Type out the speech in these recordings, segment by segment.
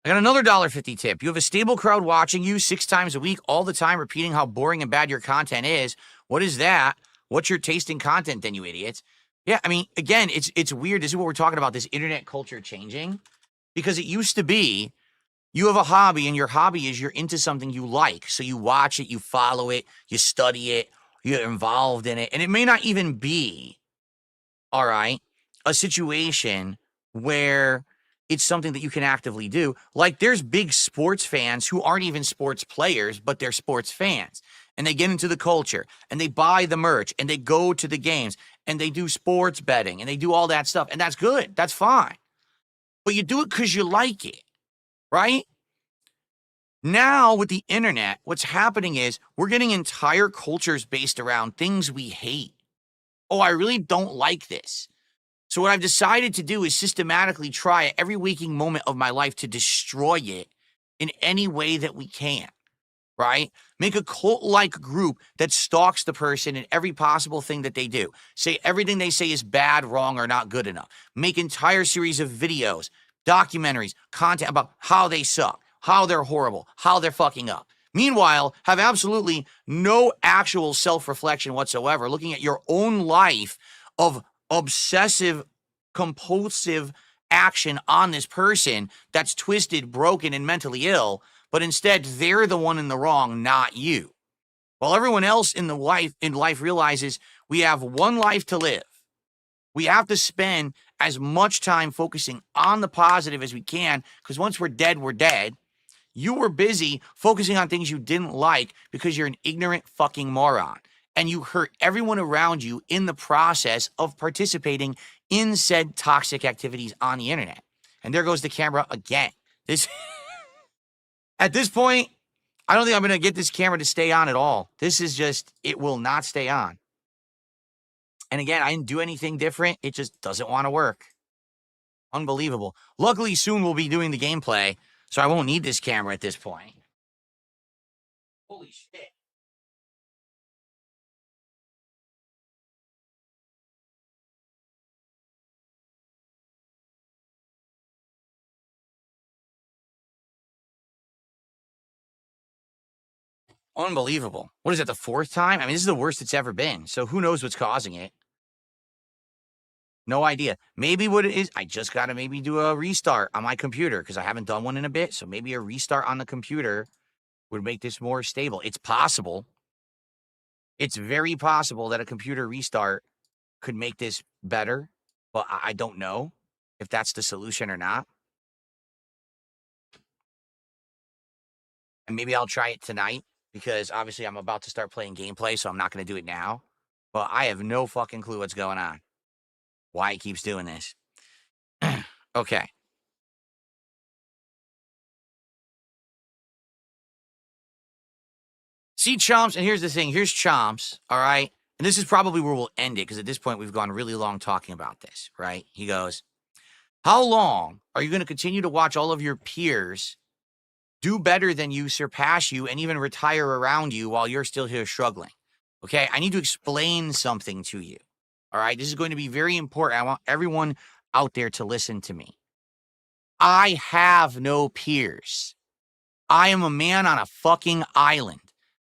I got another $1.50 tip. You have a stable crowd watching you 6 times a week, all the time, repeating how boring and bad your content is. What is that? What's your taste in content, then, you idiots? Yeah, I mean, again, it's weird. This is what we're talking about, this internet culture changing. Because it used to be, you have a hobby, and your hobby is you're into something you like. So you watch it, you follow it, you study it, you're involved in it. And it may not even be, all right, a situation where it's something that you can actively do. Like, there's big sports fans who aren't even sports players, but they're sports fans. And they get into the culture, and they buy the merch, and they go to the games, and they do sports betting, and they do all that stuff. And that's good. That's fine. But you do it because you like it, right? Now, with the internet, what's happening is we're getting entire cultures based around things we hate. Oh, I really don't like this. So what I've decided to do is systematically try at every waking moment of my life to destroy it in any way that we can, right? Make a cult-like group that stalks the person in every possible thing that they do. Say everything they say is bad, wrong, or not good enough. Make entire series of videos, documentaries, content about how they suck, how they're horrible, how they're fucking up. Meanwhile, have absolutely no actual self-reflection whatsoever, looking at your own life of obsessive, compulsive action on this person that's twisted, broken, and mentally ill, but instead they're the one in the wrong, not you. While everyone else in life realizes we have one life to live. We have to spend as much time focusing on the positive as we can, because once we're dead, we're dead. You were busy focusing on things you didn't like because you're an ignorant fucking moron. And you hurt everyone around you in the process of participating in said toxic activities on the internet. And there goes the camera again. At this point, I don't think I'm going to get this camera to stay on at all. This is just, it will not stay on. And again, I didn't do anything different. It just doesn't want to work. Unbelievable. Luckily, soon we'll be doing the gameplay, so I won't need this camera at this point. Holy shit. Unbelievable. What is it, the 4th time? I mean, this is the worst it's ever been. So who knows what's causing it? No idea. Maybe what it is, I just got to maybe do a restart on my computer because I haven't done one in a bit. So maybe a restart on the computer would make this more stable. It's possible. It's very possible that a computer restart could make this better, but I don't know if that's the solution or not. And maybe I'll try it tonight because obviously I'm about to start playing gameplay, so I'm not going to do it now. But I have no fucking clue what's going on. Why he keeps doing this. Okay. See, Chomps, and here's the thing. Here's Chomps, all right? And this is probably where we'll end it, because at this point, we've gone really long talking about this, right? He goes, how long are you going to continue to watch all of your peers do better than you, surpass you, and even retire around you while you're still here struggling? Okay, I need to explain something to you, all right? This is going to be very important. I want everyone out there to listen to me. I have no peers. I am a man on a fucking island.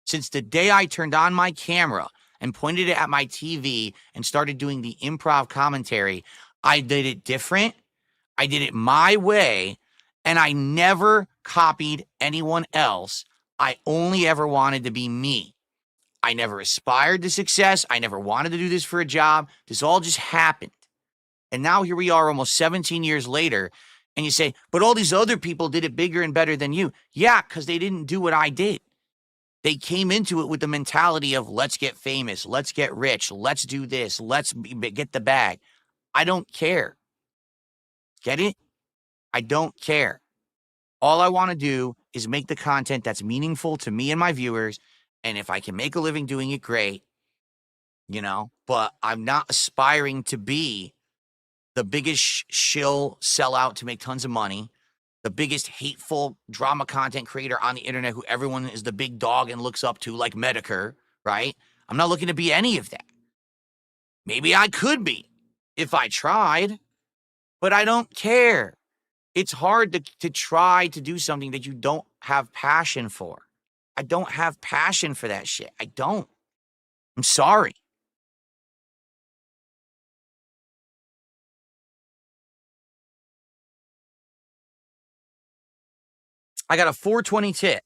Since the day I turned on my camera and pointed it at my TV and started doing the improv commentary, I did it different. I did it my way, and I never copied anyone else. I only ever wanted to be me. I never aspired to success. I never wanted to do this for a job. This all just happened. And now here we are almost 17 years later, and you say, but all these other people did it bigger and better than you. Yeah, because they didn't do what I did. They came into it with the mentality of, let's get famous, let's get rich, let's do this, let's get the bag. I don't care. Get it? I don't care. All I want to do is make the content that's meaningful to me and my viewers, and if I can make a living doing it, great, but I'm not aspiring to be the biggest shill sellout to make tons of money, the biggest hateful drama content creator on the internet who everyone is the big dog and looks up to, like Medicare, right? I'm not looking to be any of that. Maybe I could be if I tried, but I don't care. it's hard to try to do something that you don't have passion for. I don't have passion for that shit. I don't. I'm sorry. I got a 420 tit.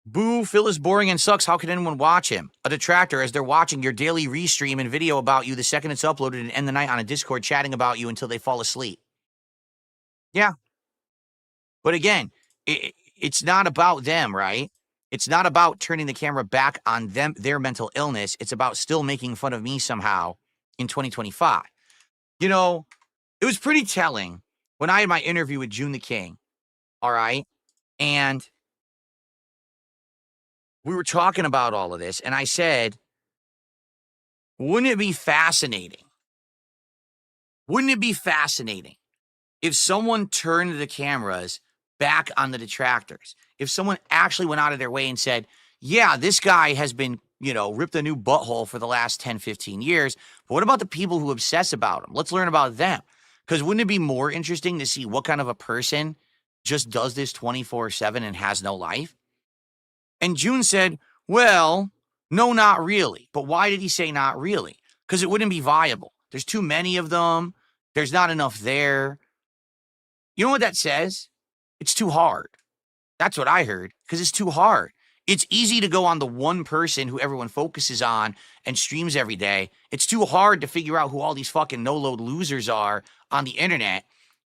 Boo, Phil is boring and sucks. How can anyone watch him? A detractor, as they're watching your daily restream and video about you the second it's uploaded and end the night on a Discord chatting about you until they fall asleep. Yeah. But again, it's not about them, right? It's not about turning the camera back on them, their mental illness. It's about still making fun of me somehow in 2025. You know, it was pretty telling when I had my interview with June the King, all right? And we were talking about all of this, and I said, wouldn't it be fascinating? Wouldn't it be fascinating if someone turned the cameras back on the detractors? If someone actually went out of their way and said, yeah, this guy has been, ripped a new butthole for the last 10, 15 years, but what about the people who obsess about him? Let's learn about them. Because wouldn't it be more interesting to see what kind of a person just does this 24/7 and has no life? And June said, well, no, not really. But why did he say not really? Because it wouldn't be viable. There's too many of them. There's not enough there. You know what that says? It's too hard. That's what I heard, because it's too hard. It's easy to go on the one person who everyone focuses on and streams every day. It's too hard to figure out who all these fucking no-load losers are on the internet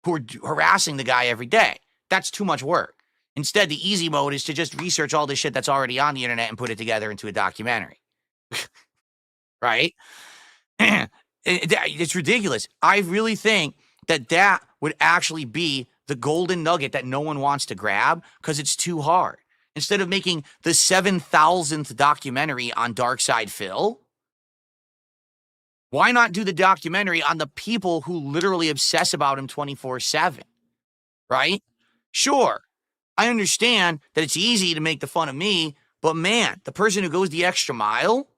who are harassing the guy every day. That's too much work. Instead, the easy mode is to just research all this shit that's already on the internet and put it together into a documentary. Right? It's ridiculous. I really think that would actually be the golden nugget that no one wants to grab because it's too hard. Instead of making the 7,000th documentary on Darkside Phil, why not do the documentary on the people who literally obsess about him 24/7? Right? Sure, I understand that it's easy to make the fun of me, but man, the person who goes the extra mile,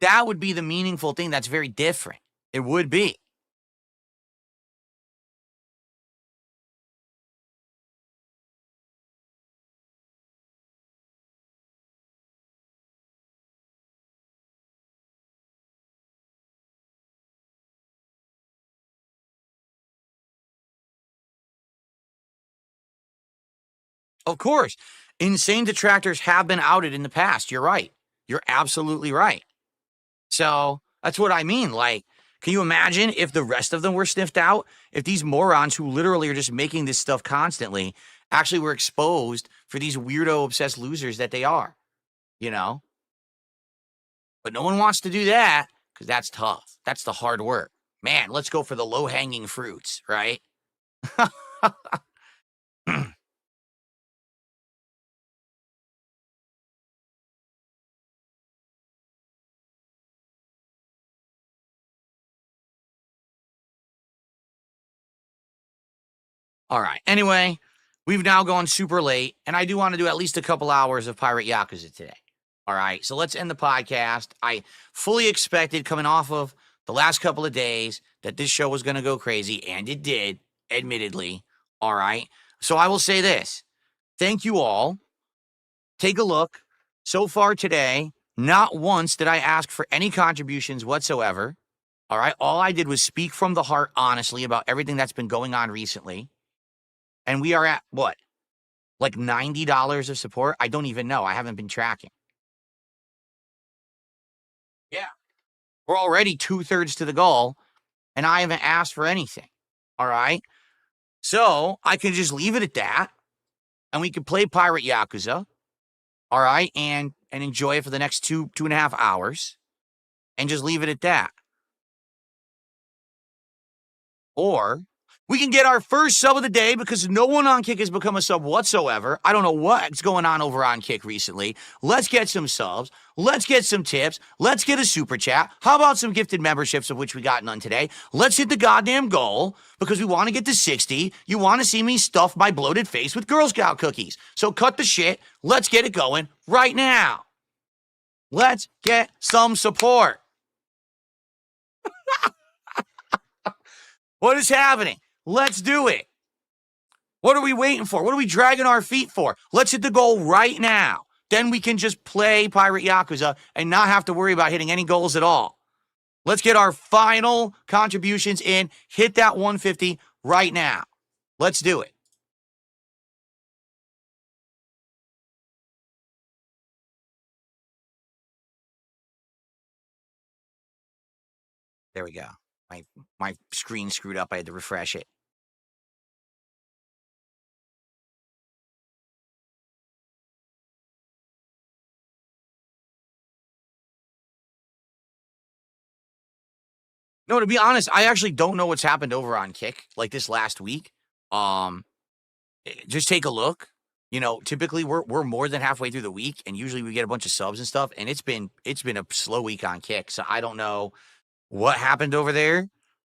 that would be the meaningful thing that's very different. It would be. Of course, insane detractors have been outed in the past. You're right. You're absolutely right. So that's what I mean. Like, can you imagine if the rest of them were sniffed out? If these morons who literally are just making this stuff constantly actually were exposed for these weirdo obsessed losers that they are, you know? But no one wants to do that because that's tough. That's the hard work. Man, let's go for the low hanging fruits, right? All right. Anyway, we've now gone super late, and I do want to do at least a couple hours of Pirate Yakuza today. All right. So let's end the podcast. I fully expected, coming off of the last couple of days, that this show was going to go crazy, and it did, admittedly. All right. So I will say this. Thank you all. Take a look. So far today, not once did I ask for any contributions whatsoever. All right. All I did was speak from the heart honestly about everything that's been going on recently. And we are at what? Like $90 of support? I don't even know. I haven't been tracking. Yeah. We're already 2/3 to the goal, and I haven't asked for anything. All right. So I can just leave it at that, and we can play Pirate Yakuza. All right. And enjoy it for the next 2.5 hours, and just leave it at that. Or we can get our first sub of the day because no one on Kick has become a sub whatsoever. I don't know what's going on over on Kick recently. Let's get some subs. Let's get some tips. Let's get a super chat. How about some gifted memberships, of which we got none today? Let's hit the goddamn goal because we want to get to 60. You want to see me stuff my bloated face with Girl Scout cookies. So cut the shit. Let's get it going right now. Let's get some support. What is happening? Let's do it. What are we waiting for? What are we dragging our feet for? Let's hit the goal right now. Then we can just play Pirate Yakuza and not have to worry about hitting any goals at all. Let's get our final contributions in. Hit that 150 right now. Let's do it. There we go. My screen screwed up. I had to refresh it. No, to be honest, I actually don't know what's happened over on Kick like this last week. Just take a look. You know, typically we're more than halfway through the week, and usually we get a bunch of subs and stuff. And it's been a slow week on Kick, so I don't know what happened over there,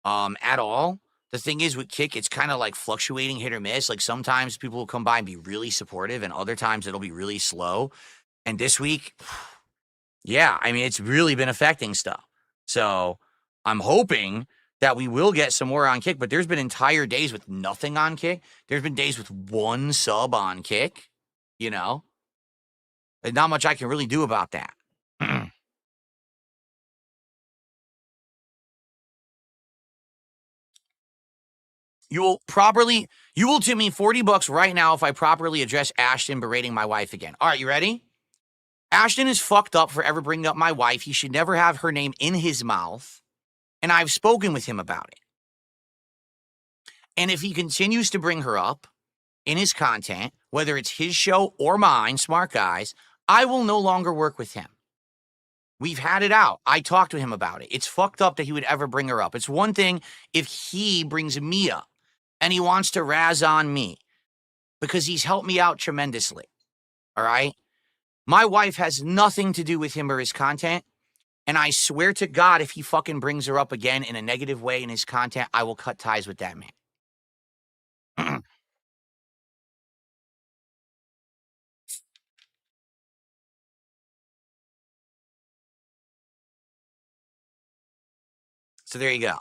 at all. The thing is with Kick, it's kind of like fluctuating, hit or miss. Like sometimes people will come by and be really supportive, and other times it'll be really slow. And this week, yeah, I mean, it's really been affecting stuff. So I'm hoping that we will get some more on Kick, but there's been entire days with nothing on Kick. There's been days with one sub on Kick, you know? There's not much I can really do about that. You will tip me $40 right now if I properly address Ashton berating my wife again. All right, you ready? Ashton is fucked up for ever bringing up my wife. He should never have her name in his mouth. And I've spoken with him about it. And if he continues to bring her up in his content, whether it's his show or mine, smart guys, I will no longer work with him. We've had it out. I talked to him about it. It's fucked up that he would ever bring her up. It's one thing if he brings me up and he wants to razz on me because he's helped me out tremendously. All right? My wife has nothing to do with him or his content. And I swear to God, if he fucking brings her up again in a negative way in his content, I will cut ties with that man. So there you go.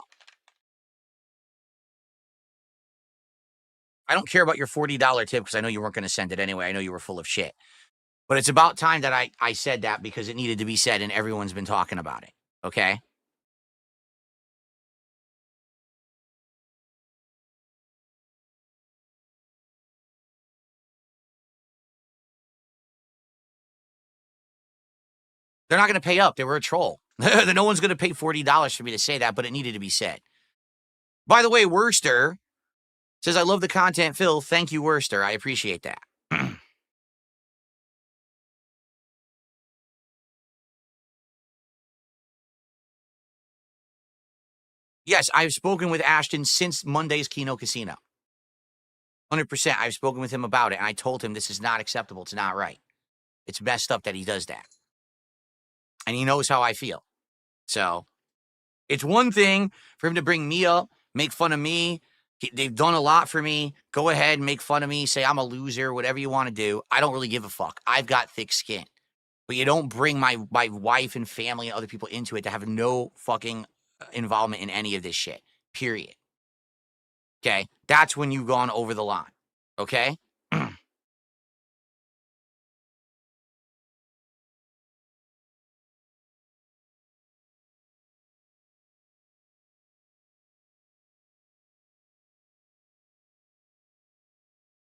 I don't care about your $40 tip because I know you weren't going to send it anyway. I know you were full of shit. But it's about time that I said that because it needed to be said and everyone's been talking about it. Okay? They're not going to pay up. They were a troll. No one's going to pay $40 for me to say that, but it needed to be said. By the way, Worster says, I love the content, Phil. Thank you, Worster. I appreciate that. Yes, I've spoken with Ashton since Monday's Kino Casino. 100%. I've spoken with him about it, and I told him this is not acceptable. It's not right. It's messed up that he does that. And he knows how I feel. So it's one thing for him to bring me up, make fun of me. They've done a lot for me. Go ahead and make fun of me. Say I'm a loser, whatever you want to do. I don't really give a fuck. I've got thick skin. But you don't bring my wife and family and other people into it to have no fucking involvement in any of this shit. Period. Okay? That's when you've gone over the line. Okay?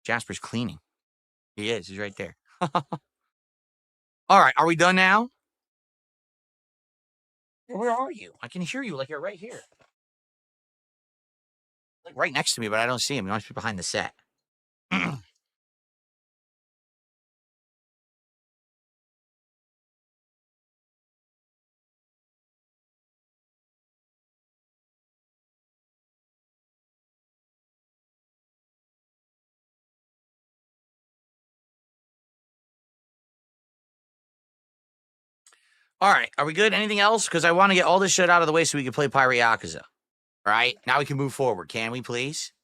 Jasper's cleaning. He is. He's right there. All right. Are we done now? Where are you? I can hear you like you're right here. Like right next to me, but I don't see him. He must be behind the set. All right. Are we good? Anything else? Because I want to get all this shit out of the way so we can play Pirate Yakuza. All right. Now we can move forward. Can we, please?